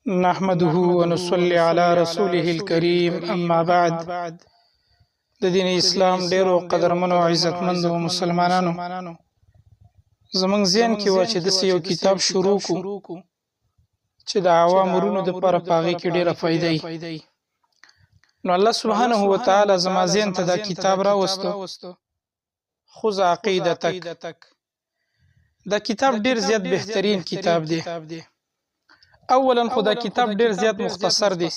نحمده ونصلي على رسوله الكريم اما بعد. د دین اسلام ډیرو قدرمنو او عزتمندو مسلمانانو زمونږ ذهن کې و چې د یو کتاب شروع کو چې د عوام ورونو د لپاره پاغي کې ډیره فائدې. نو الله سبحانه و تعالی زما ذهن ته دا کتاب را وستو، خذ عقیدتک. دا کتاب ډیر زیات بهترین کتاب دی. اولا خدا کتاب ډیر زیات مختصر دی،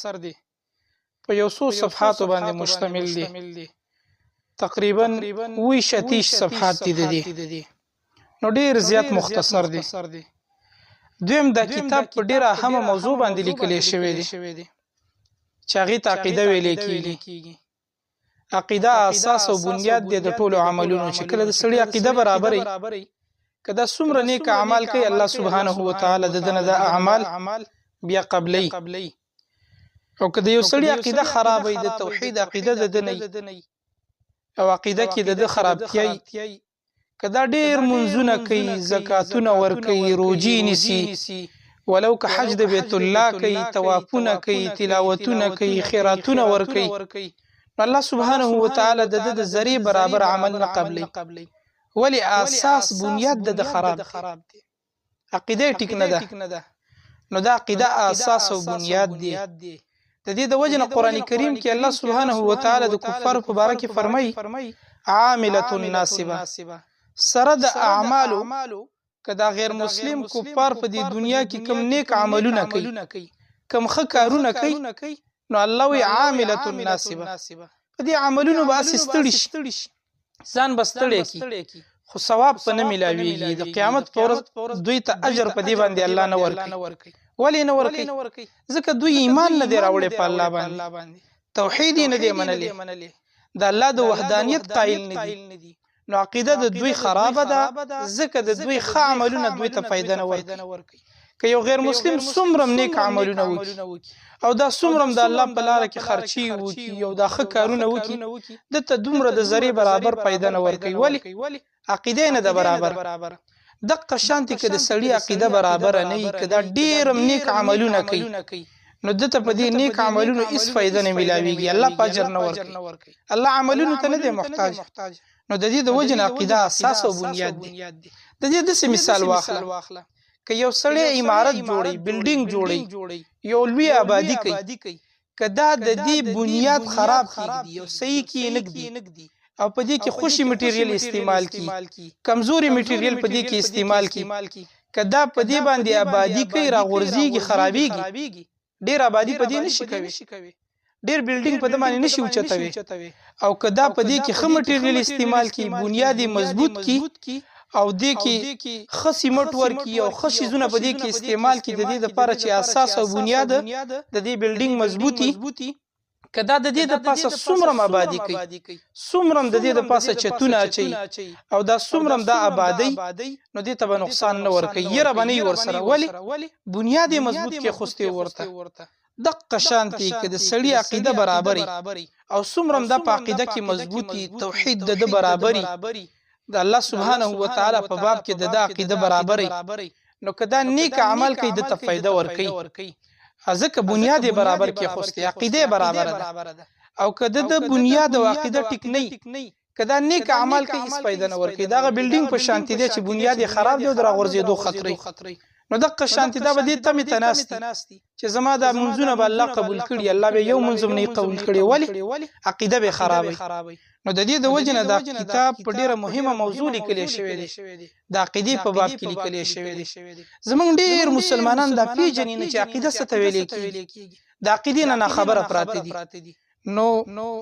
په یو څو صفحاتو باندې مشتمل دی، تقریبا 28 صفحات دي، نو ډیر زیات مختصر دی. دویم دا کتاب په ډیره اهمه موضوع باندې لیکل شوی دی چې هغه ته عقیده ویل کیږي. عقیده اساس او بنیاد دی د ټولو عملونو. چې کله د سړي عقیده برابرې کدا څومره نیک اعمال کوي الله سبحانه و تعالی د دنه د اعمال بیا قبلې، او کدا یو سړی عقیده خرابې د توحید عقیده د دنه او عقیده کې د خرابتیای، کدا ډیر منځونه کوي، زکاتونه ور کوي، روزي نیسی، ولو که حج د بیت الله کوي، طوافونه کوي، تلاوتونه کوي، خیراتونه ور کوي، الله سبحانه و تعالی د ذری برابر عمل نه قبلې. ولی اساس بنیاد د خراب دی، عقیده ټیک نه ده. نو دا عقیده اساس او بنیاد دی. د دې د وجنه قران کریم کې الله سبحانه و تعالی د کفار په باره کې فرمایي عامله ناصبه، سره د اعمالو کدا غیر مسلم کفار په دې دنیا کې کم نیک عملونه کوي، کم ښه کارونه کوي، نو الله وی عامله ناصبه، په دې عملونو باندې ستړي ځان بستړی کی، خو ثواب په نه ملاویږي. د قیامت پر ورځ دوی ته اجر په دې باندې الله نه ورکړي. ولی نه ورکړي؟ ځکه دوی ایمان نه دی راوړی په الله باندې، توحید نه دی منلی، د الله د وحدانیت قائل نه دي. نو عقیده د دوی خرابه ده، ځکه د دوی ښه عملونه دوی ته فائدہ نه ورکړي. که یو غیر مسلم څومره نیک عملونه وکړي او دا څومره د الله په لار کې خرچي وکړي او دا ښه کارونه وکړي، دته دومره د ذری برابر فائدہ نه ورکړي. ولی عقیده نه ده برابر. دغه شانتي کې د سړی عقیده برابر نه وي، کدا ډیر نیک عملونه کوي، نو دته په دې نیک عملونو هیڅ فائدہ نه ملاويږي، الله پاجر نه ورکړي، الله عملونو ته نه دی محتاج. نو د دې د وجه عقیده اساس او بنیاد دی. د دې د مثال واخله، که یو سړی عمارت جوړي، بلډینګ جوړي، یو لوی آبادی کوي، کدا د دې بنیاد خراب کیږي او صحیح کی نګدي، او په دې کې خوشي میټیریل استعمال کی، کمزوري میټیریل په دې کې استعمال کی، کدا په دې باندې آبادی کوي راغورځيږي، خرابيږي، ډیر آبادی په دې نشي کوي، ډیر بلډینګ په دې باندې نشي اوچتوي. او کدا په دې کې خه میټیریل استعمال کی، بنیادی مضبوط کی، او دې کې خصي مټ ورکی او خصي زونه په دې کې استعمال کی، د دې لپاره چې اساس او بنیاد د دې بلډینګ مضبوطی، کدا د دې د پاسه څومره آبادی کوي، څومره د دې د پاسه چتونه اچي، او دا څومره د آبادی، نو دې ته به نقصان نه ورکي، یره باندې ورسره. ولی بنیاد مضبوط کې خوسته ورته. دغه شانتي کې د سړی عقیده برابرې او څومره د عقیده کې مضبوطی، توحید د برابرې، د الله سبحانه و تعالی په باب کې د عقیده برابرې، نو کدا نیک عمل کوي د ته فائدہ ورکي، ځکه بنیاد برابر کې خوسته عقیده برابر ده. او کده د بنیاد او عقیده ټیک نه، کدا نیک عمل کوي هیڅ فائدہ نه ورکي. دا بلډینګ په شانتي دی چې بنیاد خراب دی او درا غورځېدو خطرې، نو دغه شانتي دا به دې تمه تناستي چې زما د منځونه به الله قبول کړي، الله به یو منځم نه قبول کړي، ولی عقیده به خرابې. نو د دې د وجنه دا کتاب په ډیره مهمه موضوع لیکل شوی دی، د عقیده په باب کې لیکل شوی دی. زمونږ ډیر مسلمانان دا پیژنې نه چې عقیده څه ته ویل کیږي، د عقیدې نه خبره پراته دي. نو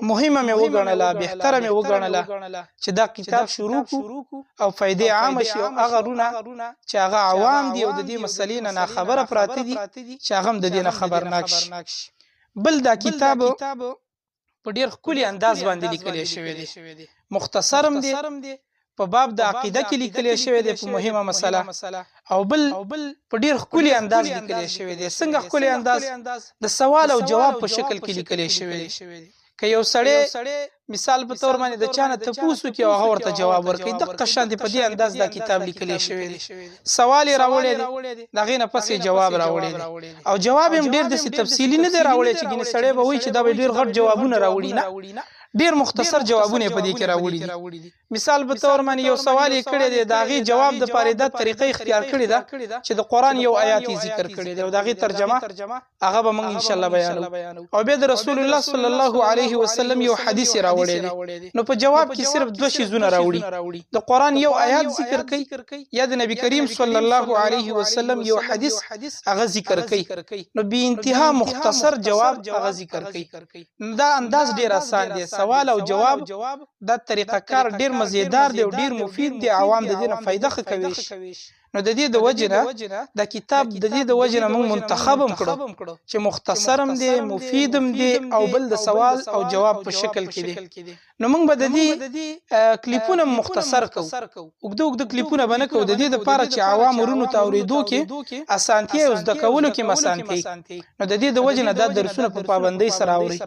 مهمه مې وګڼله، بهتره مې وګڼله چې دا کتاب شروع کو او فائدې عام شي، او هغه رونه چې هغه عوام دي او د دې مسلې نه خبره پراته دي چې هغه د دې نه خبرناک شي. بل دا کتاب په ډیر ښکلي انداز باندې لیکل شوی دی، مختصرم دی، په باب د عقیده کې لیکل شوی دی په مهمه مسله، او بل په ډیر ښکلي انداز لیکل شوی دی. څنګه ښکلي انداز؟ د سوال او جواب په شکل کې لیکل شوی دی. که یو سړی مثال په تور باندې د چانه تاسو کې هغه ورته جواب ورکړي د قشاندې په دې انداز دا کتاب لیکل شوی دی سوال راوړی دی دغه نه پسې جواب راوړی دی او جواب هم ډیر د تفصیلی نه دی راوړی چې ګینه سړی به وایي چې دا ډیر غټ جوابونه راوړي نه ډیر مختصر جوابونه په دې کې راوړي دي مثال په تور باندې یو سوال یې کړی دی داغي جواب د پاره د طریقې اختیار کړی دا چې د قران یو آیات ذکر کړی دی او داغي ترجمه هغه به موږ ان شاء الله بیانو او به د رسول الله صلی الله علیه وسلم یو حدیث راوړی دی نو په جواب کې صرف دوه شیزونه راوړي د قران یو آیات ذکر کوي یا د نبی کریم صلی الله علیه وسلم یو حدیث هغه ذکر کوي نو به انتها مختصر جواب هغه ذکر کوي دا انداز ډیر آسان دی سوال او جواب دا طریقه کار ډیر مزیدار دی او ډیر مفید دی عوام د دې نه فائدہ کوي نو د دې د وجنه د کتاب د دې د وجنه موږ منتخبم کړو چې مختصرم دی مفیدم دی او بل د سوال او جواب په شکل کې دی نو موږ به د دې کلیپونه مختصر کوو وګدو کلیپونه باندې کوو د دې لپاره چې عوام ورونو ته اوریدو کې اسانتیا او زده کولو کې مسانتي نو د دې د وجنه د درسونه په پابندۍ سره اوري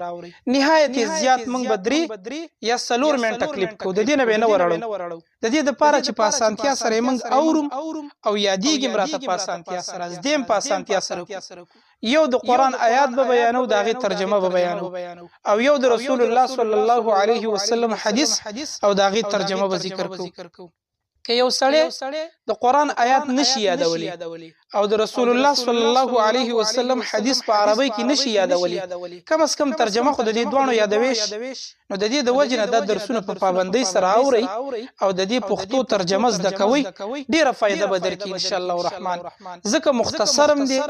نهایت زیات موږ بدري یا سلور منټه کلیپ کوو د دې نه نه ورړو د دې لپاره چې په اسانتیا سره موږ اورم او یادېږم راته په اسانتیا سره زدم په اسانتیا سره یو د قران آیات به بیانو داغه ترجمه به بیانو او یو د رسول الله صلی الله علیه وسلم حدیث او داغه ترجمه به ذکر کو که یو سړی د قران آیات نشي یادولی او د رسول الله صلی الله علیه وسلم حدیث په عربی کې نشي یادولی کم از کم ترجمه خو د دې دوانو یادويش نو د دې د وجنه د درسونو په پابندۍ سره اوري او د دې پښتو ترجمه زده کوي ډیره فائدہ به درکې ان شاء الله الرحمن ځکه مختصرم دی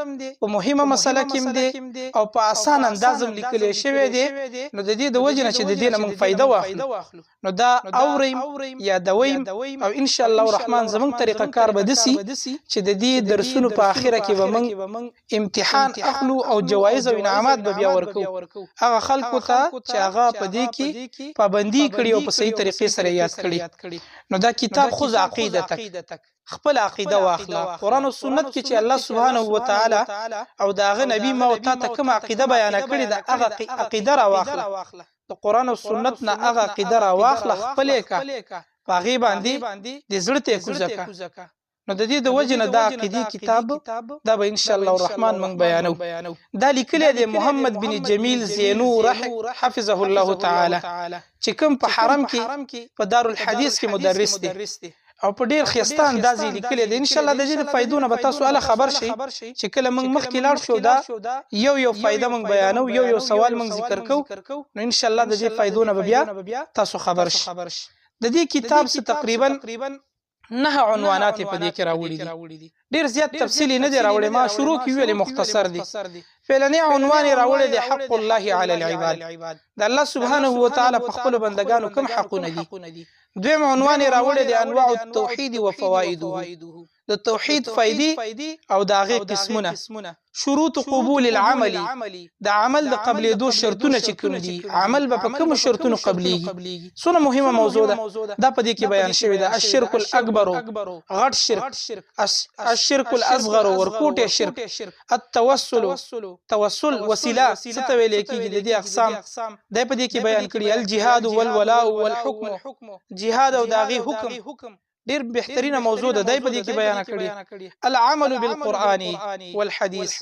په مهمه مسله کې دی او په اسان اندازم لیکل شوی دی نو د دې د وجنه چې د دې نه موږ فائدہ واخلو نو دا اوریم یا دویم او ان شاء الله الرحمن زموږ طریقه کار به دسی چې د دې درسونو په اخره کې به موږ امتحان اخلو او جوایز او انعامات به بیا ورکو هغه خلکو ته چې هغه په دې کې پابندي کړی او په صحیح طریقې سره یاد کړی نو دا کتاب خو عقیده تک خپل عقیده واخله قران او سنت کې چې الله سبحانه و تعالی او داغه نبی ما او تا کوم عقیده بیان کړی دا هغه عقیده را واخله د قران او سنت نه هغه عقیده را واخله خپل کا پاغي باندې د زړه ته کوزکا نو د دې د وجنه دا عقیدی کتاب دا به ان شاء الله الرحمن من بیانو دا لیکل دی محمد بن جمیل زینو حفظه الله تعالی چې کوم په حرم کې په دار الحديث کې مدرس دی او په ډیر خسته انداز لیکل دی ان شاء الله د دې فائدونه به تاسو له خبر شي چې کله موږ مخکې لاړ شو دا یو فائدہ موږ بیانو یو سوال موږ ذکر کوو نو ان شاء الله د دې فائدونه به بیا تاسو خبر شي د دې کتاب څخه تقریبا 9 عنوانات په دې کې راوړي دي ډیر زیات تفصیلی نه دی راوړي ما شروع کې ویل مختصر دي فعلنی عنوان راوړي دي حق الله علی العباد د الله سبحانه و تعالی په خپل بندگانو کوم حقونه دي دویم عنوان راوړي دي انواع التوحید و فوائده د توحید فائدې او داغه قسمونه شروط قبول العمل د عمل د قبل دو شرطونه چې کوم دي عمل به په کوم شرطونو قبليږي څونه مهمه موضوع ده دا په دې کې بیان شوی ده الشرك الاكبر غټ شرک الشرك الاصغر ورکوټه شرک التوسل وسیله ستویل کېږي د دې اقسام دا په دې کې بیان کړي الجهاد والولاء والحكم جهاد او داغه حکم ډیر بهترینه موضوع ده دای په دې کې بیان کړي العمل بالقران والحديث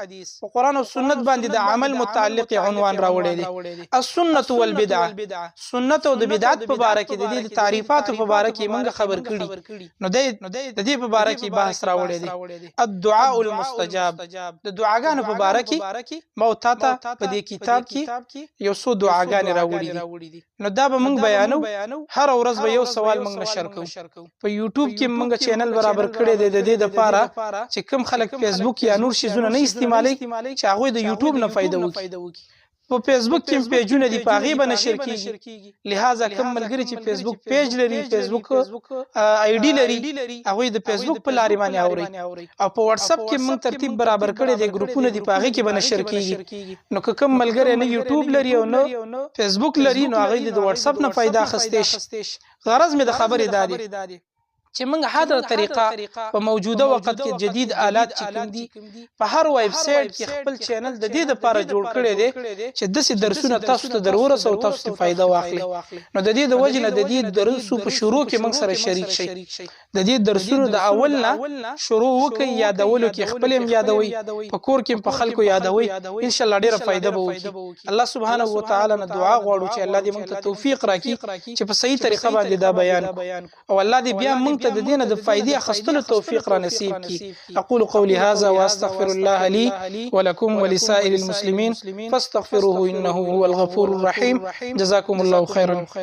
قرآن او سنت باندې د عمل متعلق عنوان راوړی دی السنه والبدعه سنت او د بدعت په اړه کې د دې تعریفات په اړه کې موږ خبر کړي نو د دې په اړه کې بحث راوړی دی الدعاء المستجاب د دعاګانو په اړه کې موتا ته په دې کتاب کې یو څو دعاګانې راوړي دي نو دا به موږ بیانو هر ورځ به یو سوال موږ نشر کوو په یوټیوب کې موږ چینل برابر کړی دی د دې لپاره چې کوم خلک فیسبوک یا نور شیزونه نه استعمالي چې هغه د یوټیوب نه فائدہ وکړي په فیسبوک کې پیجونه دي پاغي به نشر کیږي لہذا کوم ملګری چې فیسبوک پیج لري فیسبوک آی ډی لري هغه د فیسبوک په لارې باندې اوري او په واتس اپ کې موږ ترتیب برابر کړی دی ګروپونه دي پاغي کې به نشر کیږي نو کوم ملګری نه یوټیوب لري او نه فیسبوک لري نو هغه د واتس اپ نه فائدہ اخستې غرض مې د خبرې دادي چې موږ هغه طریقه په موجوده وخت کې جدید آلات چې کوم دي په هر ویب سټ کې خپل چینل د دې لپاره جوړ کړی دی چې د سې درسونه تاسو ته درورسو او تاسو ته فائدہ واخلي. نو د دې د وجه نه د دې درسو په شروع کې موږ سره شریک شي. د دې درسونو د اول نه شروع وکي یادولو کې خپل هم یادوي په کور کې په خلکو یادوي ان شاء الله ډیره فائدہ به وکړي. الله سبحانه و تعالی نه دعا غواړو چې الله دې موږ ته توفیق راکړي چې په صحیح طریقه باندې دا بیان او الله دې بیا موږ ته د دې نه د فائدې اخیستلو توفیق را نصیب کړي. اقول قولي هذا واستغفر الله لي ولكم ولسائر المسلمين فاستغفروه انه هو الغفور الرحيم. جزاكم الله خيرا.